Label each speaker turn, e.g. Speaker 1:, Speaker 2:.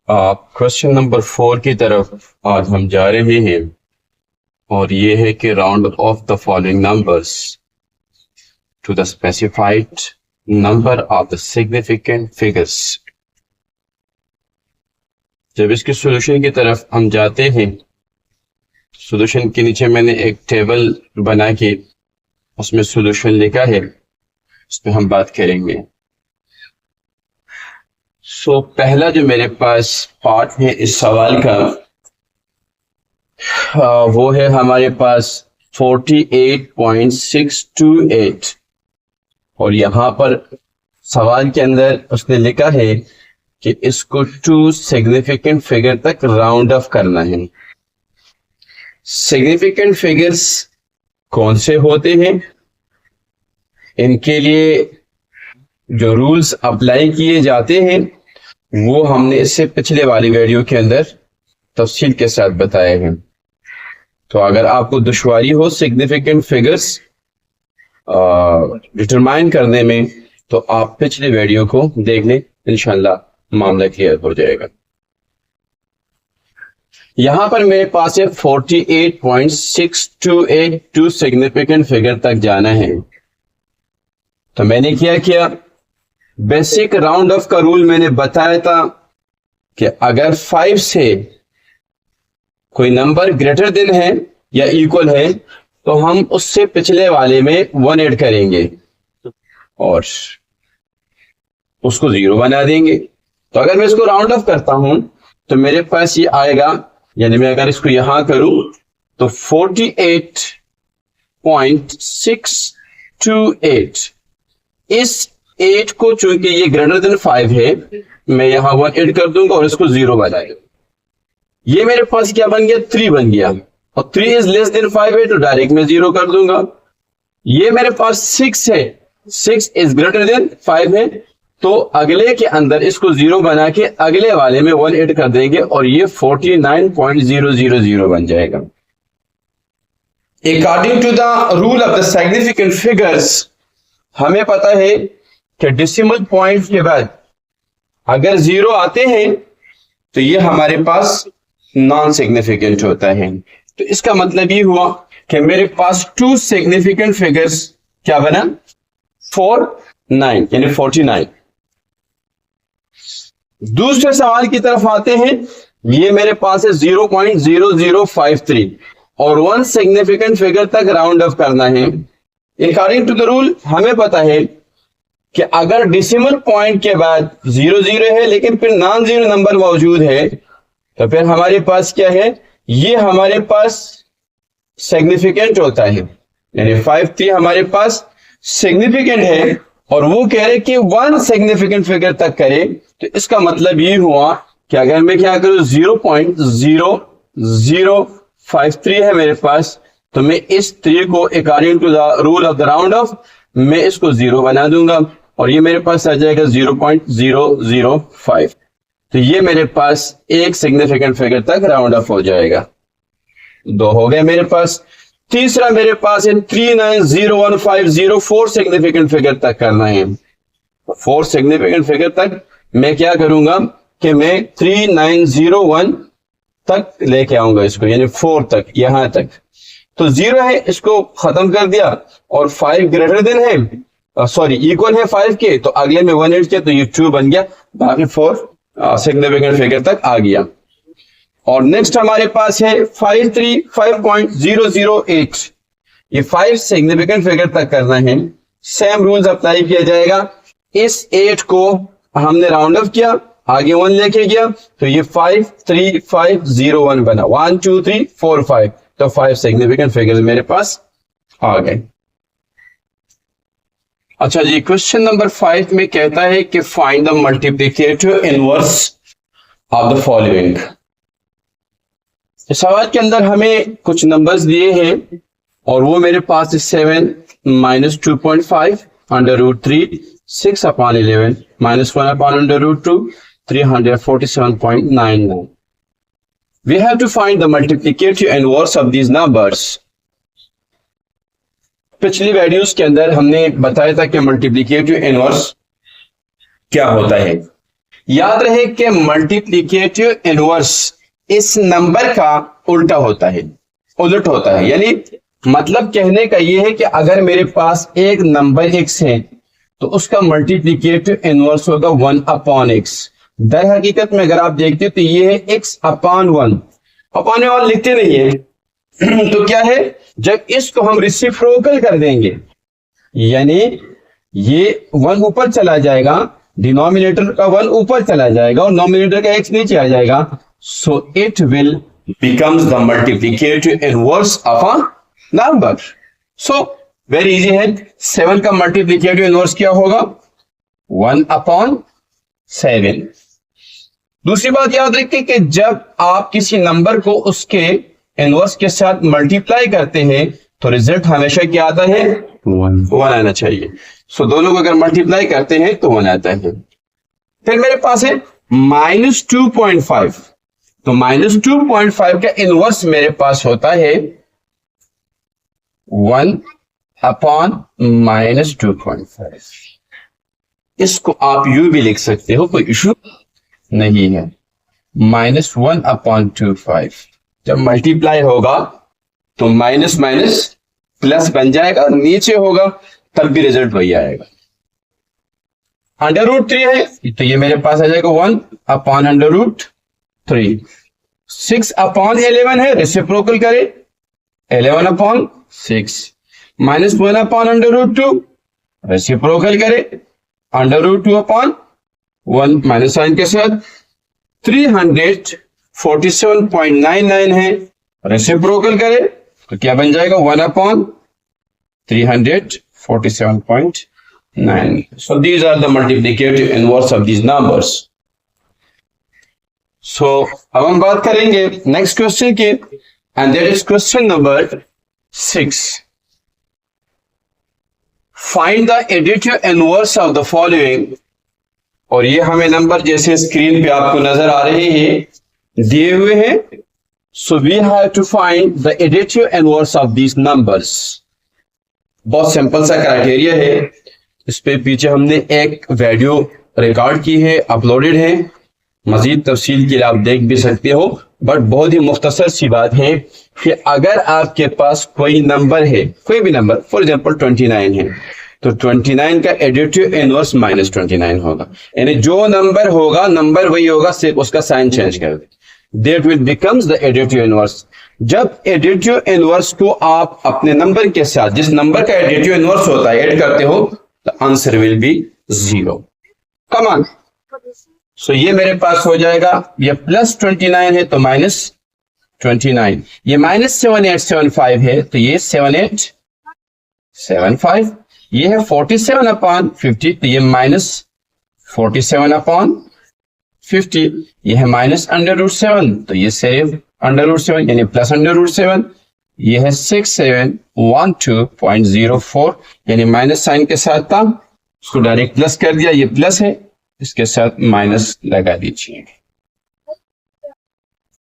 Speaker 1: Question number 4 की तरफ आज हम जा रहे हैं और ये है कि round off the following numbers to the specified number of the significant figures. जब इसके सॉल्यूशन की तरफ हम जाते हैं, सॉल्यूशन के नीचे मैंने एक टेबल बना के उसमें सॉल्यूशन लिखा है, उस पर हम बात करेंगे। पहला जो मेरे पास पार्ट है इस सवाल का वो है हमारे पास 48.628 और यहाँ पर सवाल के अंदर उसने लिखा है कि इसको 2 सिग्निफिकेंट फिगर तक राउंड ऑफ करना है। सिग्निफिकेंट फिगर्स कौन से होते हैं, इनके लिए जो रूल्स अप्लाई किए जाते हैं वो हमने इससे पिछले वाली वीडियो के अंदर तफसील के साथ बताए हैं। तो अगर आपको दुश्वारी हो सिग्निफिकेंट फिगर्स डिटरमाइन करने में तो आप पिछले वीडियो को देख लें, इंशाल्लाह मामला क्लियर हो जाएगा। यहां पर मेरे पास है 48.628 2 सिग्निफिकेंट फिगर तक जाना है। तो मैंने क्या बेसिक राउंड ऑफ का रूल मैंने बताया था कि अगर 5 से कोई नंबर ग्रेटर देन है या इक्वल है तो हम उससे पिछले वाले में 1 ऐड करेंगे और उसको 0 बना देंगे। तो अगर मैं इसको राउंड ऑफ करता हूं तो मेरे पास ये आएगा, यानी मैं अगर इसको यहां करूं तो 48.628। इस 8 को चूंकि ये ग्रेटर देन 5 है, मैं यहां 1 ऐड कर दूंगा और इसको 0 बनाएगा। ये मेरे पास क्या बन गया, 3 बन गया और 3 इज लेस देन 5 है तो डायरेक्ट मैं 0 कर दूंगा। ये मेरे पास 6 है, 6 इज ग्रेटर देन 5 है तो अगले के अंदर इसको 0 बना के अगले वाले में 1 ऐड कर देंगे और ये 49.000 बन जाएगा। According to the rule of the significant figures हमें पता है कि डेसिमल पॉइंट के बाद अगर 0 आते हैं तो ये हमारे पास नॉन सिग्निफिकेंट होता है। तो इसका मतलब ये हुआ कि मेरे पास 2 सिग्निफिकेंट फिगर्स क्या बना, 49 यानी 49। दूसरे सवाल की तरफ आते हैं, ये मेरे पास है 0.0053 और 1 सिग्निफिकेंट फिगर तक राउंड ऑफ करना है। अकॉर्डिंग टू द रूल हमें पता है कि अगर डेसिमल पॉइंट के बाद 00 है लेकिन फिर नॉन जीरो नंबर मौजूद है तो फिर हमारे पास क्या है, ये हमारे पास सिग्निफिकेंट होता है, यानी 53 हमारे पास सिग्निफिकेंट है और वो कह रहे कि 1 सिग्निफिकेंट फिगर तक करे। तो इसका मतलब ये हुआ कि अगर मैं क्या करूं 0.0053 है मेरे पास तो मैं इस 3 को according to the rule of the round off मैं इसको 0 बना दूंगा और ये मेरे पास आ जाएगा 0.005। तो ये मेरे पास 1 सिग्निफिकेंट फिगर तक राउंड ऑफ हो जाएगा। 2 हो गए मेरे पास। तीसरा मेरे पास है 390150 4 सिग्निफिकेंट फिगर तक करना है। 4 सिग्निफिकेंट फिगर तक मैं क्या करूंगा कि मैं 3901 तक लेके आऊंगा इसको, यानी 4 तक, यहां तक। तो 0 है, इसको खत्म कर दिया और 5 ग्रेटर देन है, सॉरी इक्वल है 5 के, तो अगले में 1 ऐड किया तो ये 2 बन गया, बाकी 4 सिग्निफिकेंट फिगर तक आ गया। और नेक्स्ट हमारे पास है 535.008, ये 5 सिग्निफिकेंट फिगर तक करना है। सेम रूल्स अप्लाई किया जाएगा। इस 8 को हमने राउंड ऑफ किया, आगे 1 लेके गया तो ये 53501 बना, 1 2 3 4 5, तो 5 सिग्निफिकेंट फिगर्स मेरे पास आ गए। अच्छा जी, क्वेश्चन नंबर 5 में कहता है कि find the multiplicative inverse of the following. इस सवाल के अंदर हमें कुछ नंबर्स दिए हैं और वो मेरे पास 7 - 2.5 √3 6 upon 11 -1 upon √2 347.99। We have to find the multiplicative inverse of these numbers। पिछली वीडियोस के अंदर हमने बताया था कि मल्टीप्लिकेटिव इनवर्स क्या होता है। याद रहे कि मल्टीप्लिकेटिव इनवर्स इस नंबर का उल्टा होता है, उलट होता है। यानी मतलब कहने का यह है कि अगर मेरे पास एक नंबर x है तो उसका मल्टीप्लिकेटिव इनवर्स होगा 1/x। दर हकीकत में अगर आप देखते हो तो ये है x/1। अपॉन 1 लिखते नहीं है तो क्या है, जब इसको हम रेसिप्रोकल कर देंगे यानी ये 1 ऊपर चला जाएगा, डिनोमिनेटर का 1 ऊपर चला जाएगा और नोमिनेटर का x नीचे आ जाएगा। So it will becomes the multiplicative inverse of a number. So very easy है, 7 का मल्टीप्लिकेटिव इनवर्स क्या होगा, 1/7। दूसरी बात याद रखिए कि जब आप किसी नंबर को उसके इनवर्स के साथ मल्टीप्लाई करते हैं तो रिजल्ट हमेशा क्या आता है, 1 आना चाहिए। सो दोनों को अगर मल्टीप्लाई करते हैं तो 1 आता है। फिर मेरे पास है -2.5, तो -2.5 का इनवर्स मेरे पास होता है 1/-2.5। इसको आप यू भी लिख सकते हो, कोई इशू नहीं है। -1/25 जब मल्टीप्लाई होगा तो माइनस माइनस प्लस बन जाएगा, नीचे होगा तब भी रिजल्ट वही आएगा। √3 है तो ये मेरे पास आ जाएगा 1/√3। 6/11 है, रेसिप्रोकल करे 11/6। -1/√2 रेसिप्रोकल करे √2/1 माइनस साइन के साथ। 347.99 है, रेसिप्रोकल करे तो क्या बन जाएगा 1/347.9। So these are the multiplicative inverse of these numbers. So अब हम बात करेंगे नेक्स्ट क्वेश्चन की, and that is question number 6. Find the additive inverse of the following. और ये हमें नंबर जैसे स्क्रीन पे आपको नजर आ रहे हैं दिए हुए हैं। So we have to find the additive inverse of these numbers. बहुत सिंपल सा क्राइटेरिया है। इस पे पीछे हमने एक वीडियो रिकॉर्ड की है, अपलोडेड है, मजीद तफसील के लिए आप देख भी सकते हो। बट बहुत ही मुख्तसर सी बात है कि अगर आपके पास कोई नंबर है, कोई भी नंबर, फॉर एग्जांपल 29 है, तो 29 का एडिटिव इनवर्स -29 होगा। यानी जो नंबर होगा नंबर वही होगा, सिर्फ उसका साइन चेंज कर दे, that will becomes the additive inverse. जब एडिटिव इनवर्स को आप अपने नंबर के साथ, जिस नंबर का एडिटिव इनवर्स होता है, ऐड करते हो तो answer will be 0। Come on. So ये मेरे पास हो जाएगा, ये +29 है तो -29, ये -7875 है तो ये 7875, ये है 47/50 तो ये -47/50, ये है -√7 तो ये सेव √7 यानी +√7, ये है 6712.04 यानी माइनस साइन के साथ था, उसको डायरेक्ट प्लस कर दिया, ये प्लस है, इसके साथ माइनस लगा दीजिए।